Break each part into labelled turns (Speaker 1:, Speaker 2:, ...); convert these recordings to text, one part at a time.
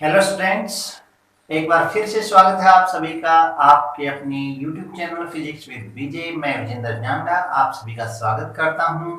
Speaker 1: Hello students, एक बार फिर से स्वागत है आप सभी का आपके अपनी YouTube चैनल फिजिक्स विद विजय। मैं विजेंद्र जांडा आप सभी का स्वागत करता हूं।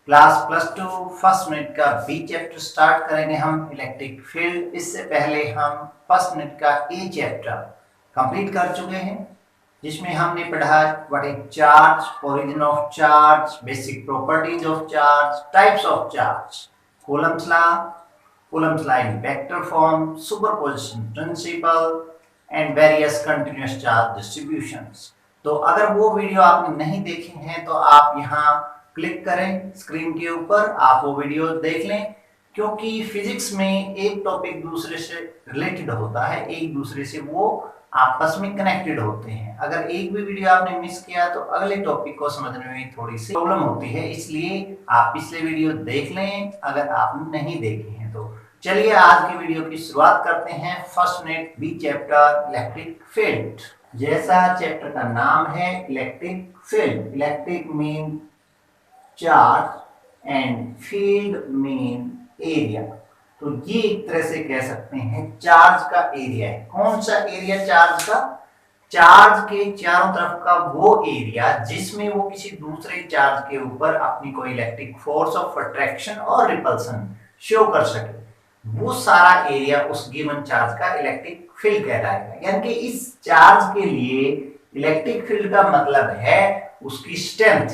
Speaker 1: क्लास +2 फर्स्ट मिनट का बी चैप्टर स्टार्ट करेंगे हम इलेक्ट्रिक फील्ड। इससे पहले हम फर्स्ट मिनट का ए चैप्टर कंप्लीट कर चुके हैं, जिसमें हमने पढ़ा what is charge, origin of charge, basic properties of charge, types of charge, Coulomb's law, Coulomb's law in vector form, superposition principle and various continuous charge distributions। तो अगर वो वीडियो आपने नहीं देखे हैं तो आप यहाँ क्लिक करें स्क्रीन के ऊपर, आप वो वीडियो देख लें, क्योंकि फिजिक्स में एक टॉपिक दूसरे से रिलेटेड होता है, एक दूसरे से वो आपस में कनेक्टेड होते हैं। अगर एक भी वीडियो आपने मिस किया तो अगले टॉपिक को समझने में थोड़ी सी प्रॉब्लम होती है, इसलिए आप पिछले वीडियो देख लें अगर आपने नहीं देखे हैं तो। चलिए आज की वीडियो की शुरुआत करते हैं। First minute be chapter electric field. जैसा चैप्टर का नाम है electric field, electric mean charge and field mean area. तो ये एक तरह से कह सकते हैं चार्ज का एरिया है। कौन सा एरिया चार्ज का? चार्ज के चारों तरफ का वो एरिया जिसमें वो किसी दूसरे चार्ज के ऊपर अपनी कोई इलेक्ट्रिक फोर्स ऑफ अट्रैक्शन और रिपल्सन शो कर सके, वो सारा एरिया उस गिवन चार्ज का इलेक्ट्रिक फील्ड कहलाएगा। यानी कि इस चार्ज के लिए इलेक्ट्रिक फील्ड का मतलब है उसकी स्ट्रेंथ,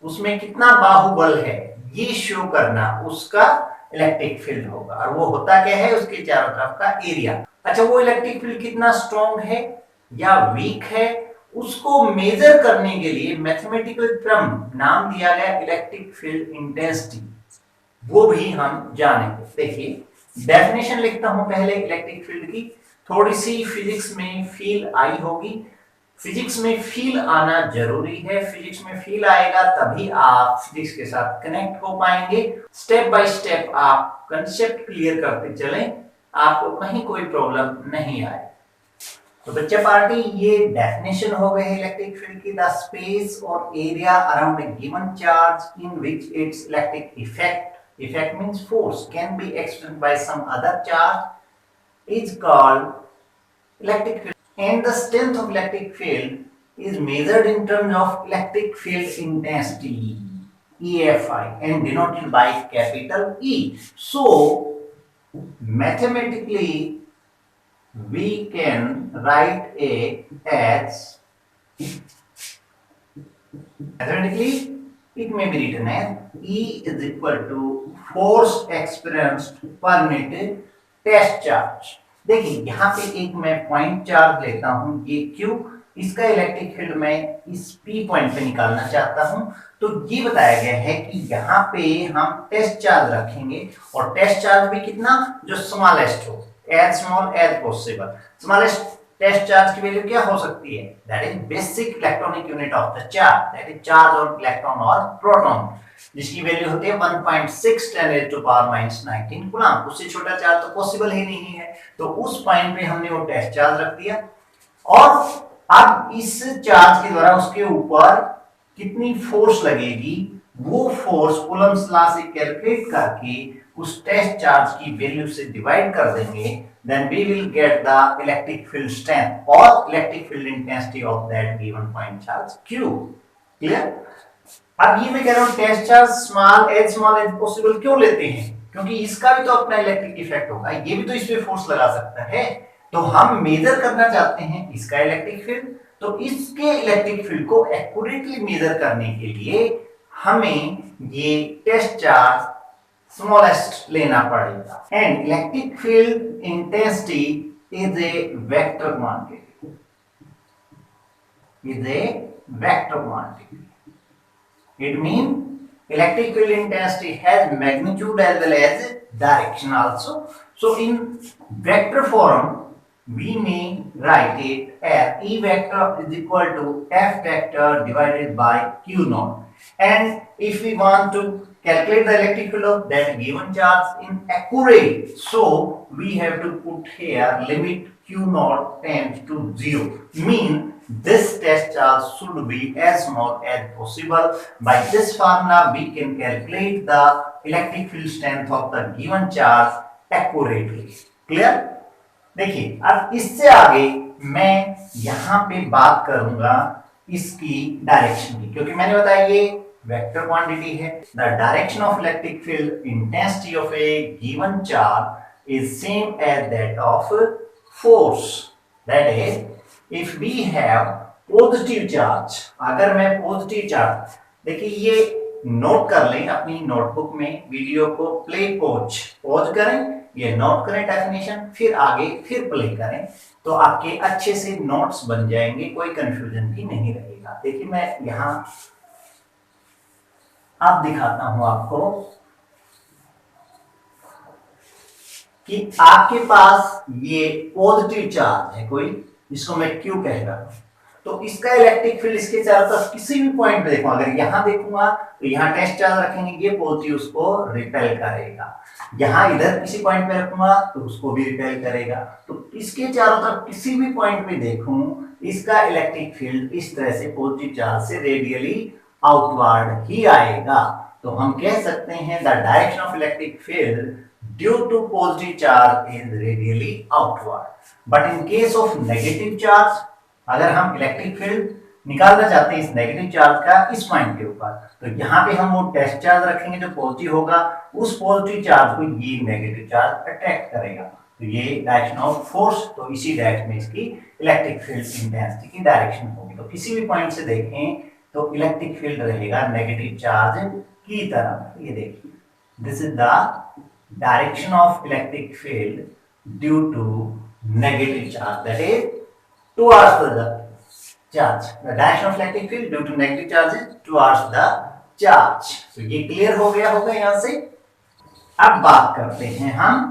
Speaker 1: उसमें कितना बाहुबल है ये शो करना उसका इलेक्ट्रिक फील्ड होगा। और वो होता क्या है? उसके चारों तरफ का एरिया। अच्छा, वो इलेक्ट्रिक फील्ड कितना स्ट्रॉन्ग है या वीक है, उसको मेजर करने के लिए मैथमेटिकल टर्म नाम दिया गया इलेक्ट्रिक फील्ड इंटेंसिटी, वो भी हम जानेंगे। देखिए डेफिनेशन लिखता हूं पहले इलेक्ट्रिक फील्ड की। थोड़ी सी फिजिक्स में फील आई होगी, फिजिक्स में फील आना जरूरी है। फिजिक्स में फील आएगा तभी आप फिजिक्स के साथ कनेक्ट हो पाएंगे। स्टेप बाय स्टेप आप कंसेप्ट क्लियर करते चलें, आपको कहीं कोई प्रॉब्लम नहीं आए। तो बच्चा पार्टी, ये डेफिनेशन हो गई है इलेक्ट्रिक फील्ड की। द स्पेस और area around a given charge in which it's electric effect means force can be expressed by some other charge is called electric field, and the strength of electric field is measured in terms of electric field intensity EFI and denoted by capital E. So mathematically we can write it as it may be written as E is equal to force experienced per unit test charge। देखिए यहाँ पे एक मैं point charge लेता हूँ, ये Q, इसका electric field मैं इस P पॉइंट पे निकालना चाहता हूँ। तो ये बताया गया है कि यहाँ पे हम टेस्ट चार्ज रखेंगे, और टेस्ट चार्ज भी कितना? जो स्मॉलेस्ट हो, as small as possible. Smallest test charge की वैल्यू क्या हो सकती है? That is basic electronic unit of the charge, that is charge और इलेक्ट्रॉन और प्रोटॉन, जिसकी वैल्यू होती है 1.6 10⁻⁻⁹ कूलम। उससे छोटा चार्ज तो पॉसिबल ही नहीं है। तो उस पॉइंट पे हमने वो टेस्ट चार्ज रख दिया, और अब इस चार्ज के द्वारा उसके ऊपर कितनी फोर्स लगेगी, वो फोर्स कूलम्स लॉ से कैलकुलेट करके उस टेस्ट चार्ज की वैल्यू से डिवाइड कर देंगे, then we will get the electric field strength or electric field intensity of that given point charge Q। Clear? अब ये मैं कह रहा हूँ test charge small as possible क्यों लेते हैं? क्योंकि इसका भी तो अपना इलेक्ट्रिक इफेक्ट होगा, ये भी तो इस पे फोर्स लगा सकता है। तो हम मेजर करना चाहते हैं इसका इलेक्ट्रिक फील्ड, तो इसके इलेक्ट्रिक फील्ड को एक्यूरेटली मेजर करने के लिए हमें ये टेस्ट चार्ज स्मॉलेस्ट लेना पड़ेगा। And electric field intensity is a vector quantity, is a vector quantity. It mean electric field intensity has magnitude as well as direction also. So in vector form we may write it as E vector is equal to F vector divided by Q naught. And if we want to calculate the electric field of that given charge in accurate, so we have to put here limit Q naught tends to 0, mean this test charge should be as small as possible. By this formula we can calculate the electric field strength of the given charge accurately. Clear? देखिए अब इससे आगे मैं यहां पे बात करूंगा इसकी डायरेक्शन की, क्योंकि मैंने बताया ये वेक्टर क्वांटिटी है। The direction of electric field intensity of a given charge is same as that of force. That is if we have positive charge, अगर मैं पॉजिटिव चार्ज, देखिए ये नोट कर लें अपनी नोटबुक में, वीडियो को प्ले पॉज करें, ये नोट करें डेफिनेशन, फिर आगे फिर प्ले करें, तो आपके अच्छे से नोट्स बन जाएंगे, कोई कंफ्यूजन भी नहीं रहेगा। देखिए मैं यहां अब दिखाता हूं आपको कि आपके पास ये पॉजिटिव चार्ज है कोई, जिसको मैं Q कह रहा हूं, तो इसका इलेक्ट्रिक फील्ड इसके चारों तरफ किसी भी पॉइंट पे देखूं, अगर यहां देखूंगा तो यहां टेस्ट चार्ज रखेंगे, ये पॉजिटिव उसको रिपेल करेगा, यहां इधर किसी पॉइंट पे रखूंगा तो उसको भी रिपेल करेगा। तो इसके चारों तरफ किसी भी पॉइंट पे देखूं, इसका इलेक्ट्रिक फील्ड इस तरह से पॉजिटिव चार्ज से रेडियली आउटवर्ड ही आएगा। तो हम कह सकते हैं the direction of electric field due to positive charge is radially outward. But in case of negative charge, अगर हम इलेक्ट्रिक फील्ड निकालना चाहते हैं इस नेगेटिव चार्ज का इस पॉइंट के ऊपर, तो यहाँ पे हम वो टेस्ट चार्ज रखेंगे जो पॉजिटिव होगा, उस पॉजिटिव चार्ज को ये नेगेटिव चार्ज अट्रैक्ट करेगा, तो ये डायरेक्शन ऑफ फोर्स, तो इसी डायरेक्शन में इसकी इलेक्ट्रिक फील्ड इंटेंसिटी की डायरेक्शन होगी। तो किसी भी पॉइंट से देखें तो इलेक्ट्रिक फील्ड रहेगा नेगेटिव चार्ज की तरफ। ये देखिए this is the direction of electric field due to negative charge, that is towards the charge. The direction of electric field due to negative charge is towards the charge. तो ये clear हो गया होगा यहां से। अब बात करते हैं हम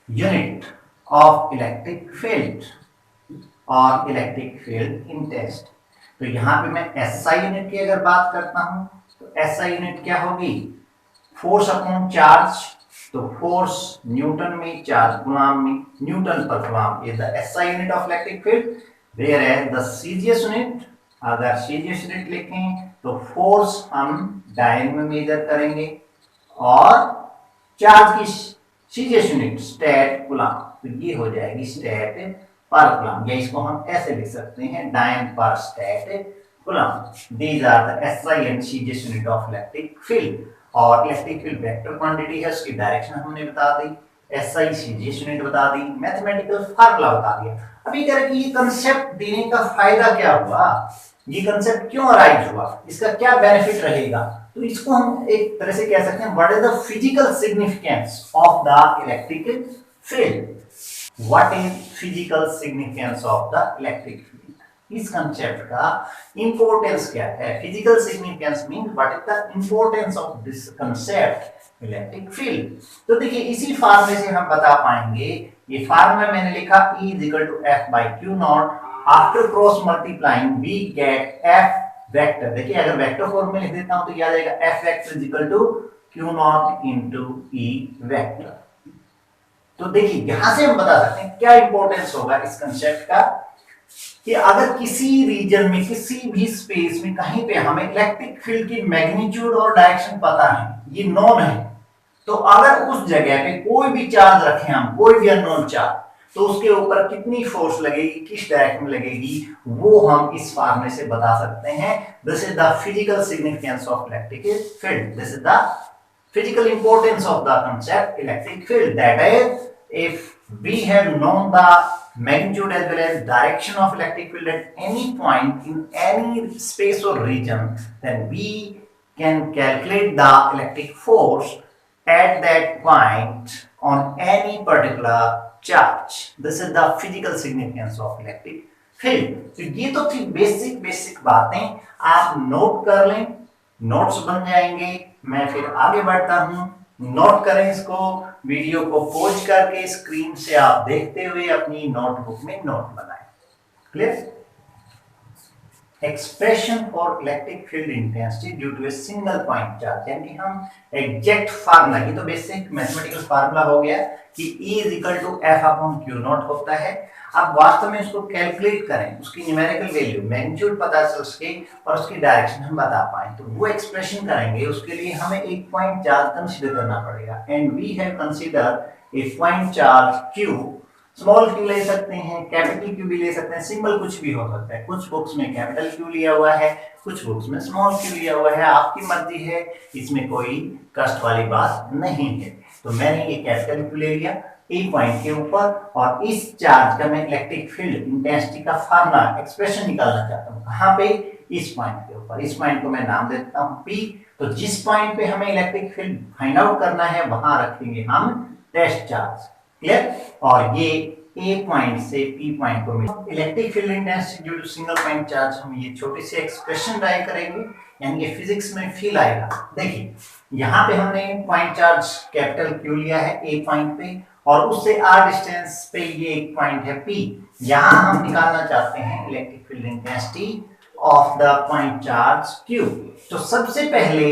Speaker 1: यूनिट ऑफ इलेक्ट्रिक फील्ड और इलेक्ट्रिक फील्ड इंटेंसिटी। तो यहां पे मैं एसआई यूनिट की अगर बात करता हूं तो एसआई यूनिट क्या होगी, फोर्स अपॉन चार्ज। तो फोर्स न्यूटन में, चार्ज कूलम में, न्यूटन पर coulomb is the SI unit of electric field. Where as the CGS unit, अगर सीजीएस यूनिट लिखें तो फोर्स हम डायन में मेजर करेंगे और चार्ज की सीजीएस यूनिट स्टैट कूलम, तो ये हो जाएगी स्टैट पर कूलम, या इसको हम ऐसे लिख सकते हैं डायन पर stat coulomb. These are the SI and CGS unit of electric field. और इलेक्ट्रिक फील्ड वेक्टर क्वांटिटी है, उसकी डायरेक्शन हमने बता दी, एसआई सीजीएस यूनिट बता दी, मैथमेटिकल फार्मूला बता दिया। अभी कह रहे कि ये कांसेप्ट देने का फायदा क्या हुआ, ये कांसेप्ट क्यों अराइज हुआ, इसका क्या बेनिफिट रहेगा, तो इसको हम एक तरह से कह सकते हैं what is the physical significance of the electric field. What is physical significance of the electric field, इस कंसेप्ट का इंपॉर्टेंस क्या है। Physical significance means what is the importance of this concept electric field. तो देखिए इसी फार्मूले से हम बता पाएंगे, ये फार्मूला मैंने लिखा E equal to F by Q naught, after cross multiplying we get F vector. देखिए अगर वेक्टर फॉर्म में लिख देता हूं तो याद आएगा F vector equal to Q naught into E vector. तो देखिए यहां से हम बता सकते हैं क्या इंपॉर्टेंस होगा इस कंसेप्ट का, कि अगर किसी रीजन में, किसी भी स्पेस में कहीं पे हमें इलेक्ट्रिक फील्ड की मैग्नीट्यूड और डायरेक्शन पता है, ये नोन है, तो अगर उस जगह पे कोई भी चार्ज रखें हम, कोई भी अननोन चार्ज, तो उसके ऊपर कितनी फोर्स लगेगी, किस डायरेक्शन में लगेगी, वो हम इस फार्मूले से बता सकते हैं। This is the physical significance of electric field, this is the physical importance of the concept electric field, that is if we have known the magnitude as well as direction of electric field at any point in any space or region, then we can calculate the electric force at that point on any particular charge. This is the physical significance of electric field. तो ये तो थी basic बातें, आप note कर लें, notes बन जाएंगे। मैं फिर आगे बढ़ता हूं, नोट करें इसको, वीडियो को पॉज करके स्क्रीन से आप देखते हुए अपनी नोटबुक में नोट बनाएं। Clear? Expression for electric field intensity due to a single point charge, यानी हम एग्जैक्ट फार्मूला, ये तो बेसिक मैथमेटिकल फार्मूला हो गया कि E is equal to F upon Q naught होता है। अब वास्तव में इसको कैलकुलेट करें, उसकी न्यूमेरिकल वैल्यू मैग्नीट्यूड पता चल सके और उसकी डायरेक्शन हम बता पाए, तो वो एक्सप्रेशन करेंगे। उसके लिए हमें एक पॉइंट चार्ज कंसीडर करना पड़ेगा and we have consider a point charge Q. Small Q ले सकते हैं, कैपिटल क्यू भी ले सकते हैं, सिंबल कुछ भी हो सकता है। कुछ बुक्स में कैपिटल क्यू लिया हुआ है, कुछ बुक्स में स्मॉल क्यू लिया हुआ है, आपकी मर्जी है, इसमें कोई कष्ट वाली बात नहीं है। तो मैंने ये कैपिटल क्यू ले लिया ए पॉइंट के ऊपर, और इस चार्ज का मैं इलेक्ट्रिक फील्ड इंटेंसिटी का फार्मूला एक्सप्रेशन निकालना चाहता हूँ। कहाँ पे? इस पॉइंट के ऊपर। इस पॉइंट को मैं नाम देता हूँ P। तो जिस पॉइंट पे हमें इलेक्ट्रिक फील्ड फाइंड आउट करना है वहां रखेंगे हम टेस्ट चार्ज। क्लियर? और ये ए पॉइंट से पी पॉइंट को मिले electric field intensity due to single point charge. हम ये छोटी सी एक्सप्रेशन ड्राइव करेंगे, यानी कि फिजिक्स में फील आएगा। देखिए यहाँ पे हमने पॉइंट चार्ज कैपिटल क्यू लिया है ए पॉइंट पे, और उससे आर डिस्टेंस पे ये एक पॉइंट है पी। यहाँ हम निकालना चाहते हैं electric field intensity of the point charge Q. तो सबसे पहले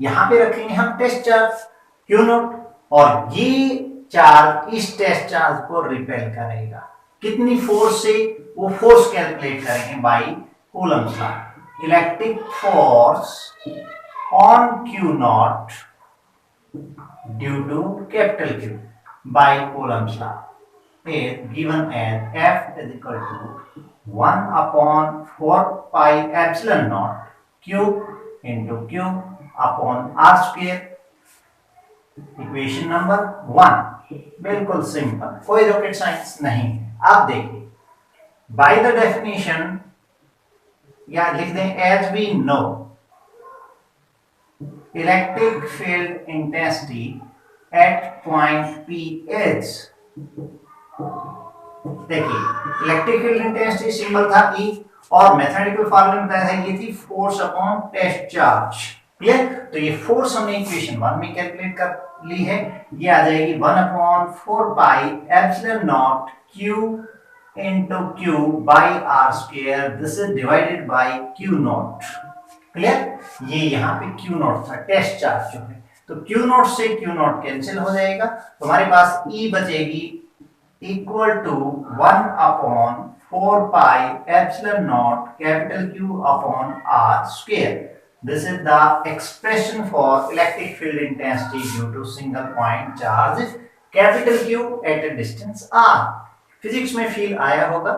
Speaker 1: यहाँ पे रखेंगे हम टेस्ट चार्ज क्यू नॉट, और ये चार्ज इस टेस्ट चार्ज को रिपेल करेगा। कितनी फोर्स से? वो फोर्स कैलकुलेट करेंगे by Coulomb's law. Electric force on Q naught due to capital Q by Coulomb's law is given as F is equal to 1 upon 4 pi epsilon naught Q into Q upon R square। Equation number 1 बिल्कुल simple, कोई rocket science नहीं है। आप देखिए by the definition, या लिख दें as we know electric field intensity at point P H. देखिए इलेक्ट्रिक फील्ड इंटेंसिटी सिंबल था E, और मैथमेटिकल फार्मूला में बताया था ये थी force upon test charge. Clear? तो ये फोर्स हमने इक्वेशन 1 में कैलकुलेट कर ली है, ये आ जाएगी 1 upon 4 pi epsilon not Q into Q by R square, this is divided by Q naught. Clear? ये यहाँ पे Q नॉट था, टेस्ट चार्ज जो है, तो Q नॉट से Q नॉट कैंसिल हो जाएगा, तो हमारे पास E बचेगी equal to 1 upon 4 pi epsilon naught capital Q upon R square. This is the expression for electric field intensity due to single point charge capital Q at a distance r। Physics में feel आया होगा।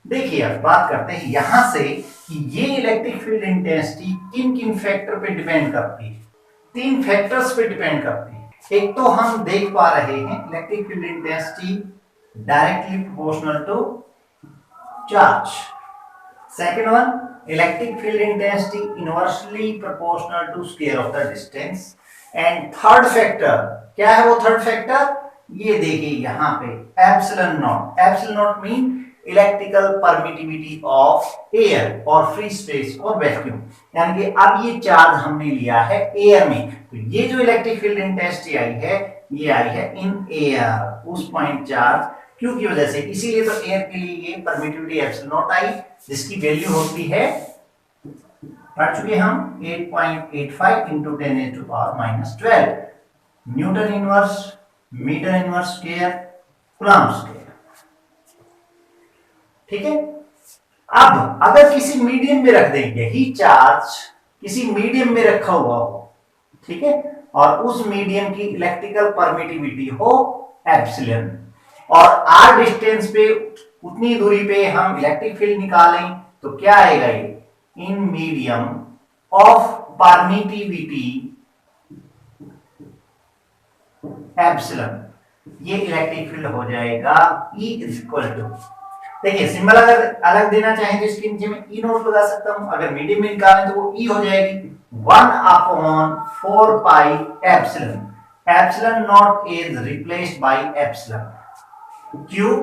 Speaker 1: देखिए अब बात करते हैं यहां से कि ये इलेक्ट्रिक फील्ड इंटेंसिटी किन किन फैक्टर पे डिपेंड करती है। 3 फैक्टर्स पे डिपेंड करती है। एक तो हम देख पा रहे हैं electric field intensity directly proportional to charge. Second one, electric field intensity inversely proportional to square of the distance। and third factor, क्या है वो थर्ड फैक्टर? ये देखिए यहाँ पे epsilon not. Epsilon not mean electrical permittivity of air और free space और vacuum, यानी कि अब ये चार्ज हमने लिया है एयर में, तो ये जो इलेक्ट्रिक फील्ड इंटेंसिटी आई है ये आई है इन एयर, उस पॉइंट चार्ज क्यू की वजह से। इसीलिए तो एयर के लिए ये परमिटिविटी एप्सिलॉन नॉट आई, जिसकी वैल्यू होती है, पढ़ चुके हम, 8.85 into 10⁻⁻12 newton inverse metre inverse square coulomb square. ठीक है? अब अगर किसी मीडियम में रख दें, यही चार्ज किसी मीडियम में रखा हुआ हो, ठीक है, और उस मीडियम की इलेक्ट्रिकल परमिटिविटी हो एप्सिलॉन, और आर डिस्टेंस पे उतनी दूरी पे हम इलेक्ट्रिक फील्ड निकालें, तो क्या आएगा ये? In medium of permittivity epsilon, ये इलेक्ट्रिक फील्ड हो जाएगा E इज इक्वल टू, देखिए सिंबल अगर अलग देना चाहें तो इसके नीचे में E नोट लगा सकता हूं, अगर मीडियम में निकालें तो वो E हो जाएगी 1 upon 4 pi epsilon. Epsilon naught is replaced by epsilon. Q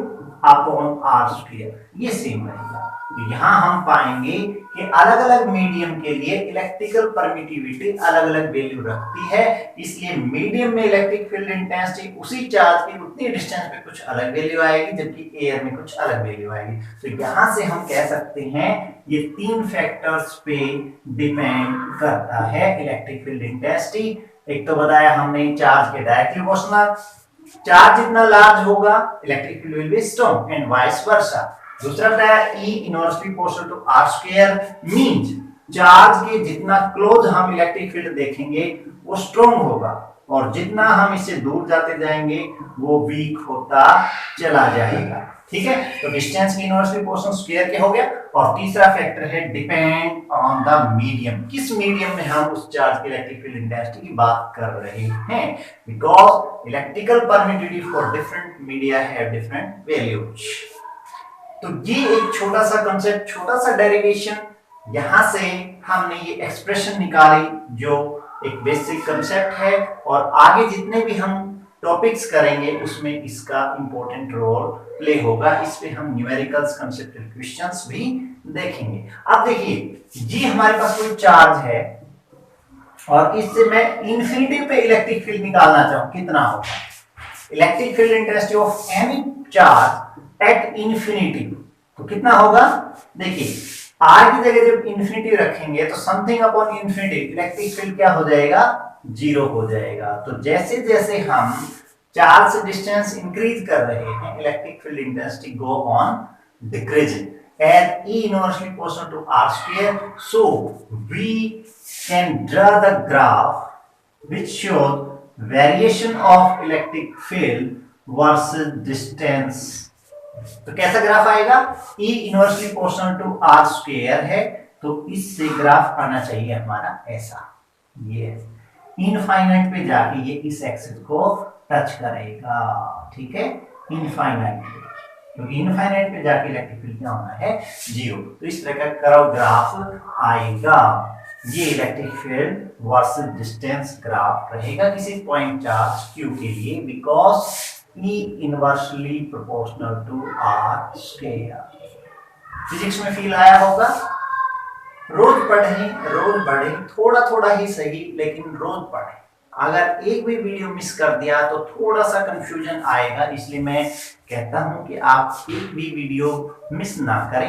Speaker 1: upon R square, ये सेम रहेगा। तो यहां हम पाएंगे कि अलग अलग मीडियम के लिए इलेक्ट्रिकल परमिटिविटी अलग अलग वैल्यू रखती है, इसलिए मीडियम में इलेक्ट्रिक फील्ड इंटेंसिटी उसी चार्ज की उतनी डिस्टेंस पे कुछ अलग वैल्यू आएगी, जबकि एयर में कुछ अलग वैल्यू आएगी। तो यहां से हम कह सकते हैं ये तीन फैक्टर्स पे डिपेंड करता है इलेक्ट्रिक फील्ड इंटेंसिटी। एक तो बताया हमने चार्ज के डायरेक्टली प्रोपोर्शनल, चार्ज जितना लार्ज होगा electric field will be strong and vice versa. दूसरा बताया E inversely proportional to R square, means charge के जितना क्लोज हम इलेक्ट्रिक फील्ड देखेंगे वो स्ट्रांग होगा, और जितना हम इससे दूर जाते जाएंगे वो वीक होता चला जाएगा। ठीक है, तो डिस्टेंस की इनवर्सली प्रोपोर्शनल स्क्वायर के हो गया। और तीसरा फैक्टर है डिपेंड ऑन द मीडियम, किस मीडियम में हम उस चार्ज की इलेक्ट्रिक फील्ड इंटेंसिटी की बात कर रहे हैं, because electrical permittivity for different media have different values. तो ये एक छोटा सा कंसेप्ट, छोटा सा डेरिवेशन, यहां से हमने ये एक्सप्रेशन निकाली जो एक बेसिक कंसेप्ट है, और आगे जितने भी हम टॉपिक्स करेंगे उसमें इसका इंपॉर्टेंट रोल प्ले होगा। इस पे हम न्यूमेरिकल्स, कंसेप्चुअल क्वेश्चंस भी देखेंगे। अब देखिए जी, हमारे पास कोई चार्ज है और इससे मैं इंफिनिटी पे इलेक्ट्रिक फील्ड निकालना चाहूं, कितना होगा electric field intensity of any charge at infinity, तो कितना होगा। देखिए आर की जगह जब इंफिनिटी रखेंगे तो something upon infinity electric field क्या हो जाएगा, जीरो हो जाएगा। तो जैसे जैसे हम चार्ज से डिस्टेंस इंक्रीज कर रहे हैं electric field intensity go on decreasing and E inversely proportional to R square. So we can draw the graph which shows variation of electric field versus distance. तो कैसा ग्राफ आएगा, E inversely proportional to R square है, तो इससे graph आना चाहिए हमारा ऐसा, ये इनफाइनाइट पे जाके ये इस एक्सिस को टच करेगा। ठीक है, इनफाइनाइट पे, तो इनफाइनाइट पे जाके इलेक्ट्रिक फील्ड क्या होना है, जीरो। तो इस तरह का कर्व ग्राफ आएगा, ये electric field versus distance graph रहेगा किसी पॉइंट चार्ज Q के लिए, because E inversely proportional to R square. Physics में फील आया होगा, रोज पढ़ें, थोड़ा थोड़ा ही सही लेकिन रोज पढ़ें। अगर एक भी वीडियो मिस कर दिया तो थोड़ा सा कंफ्यूजन आएगा, इसलिए मैं कहता हूं कि आप एक भी वीडियो मिस ना करें।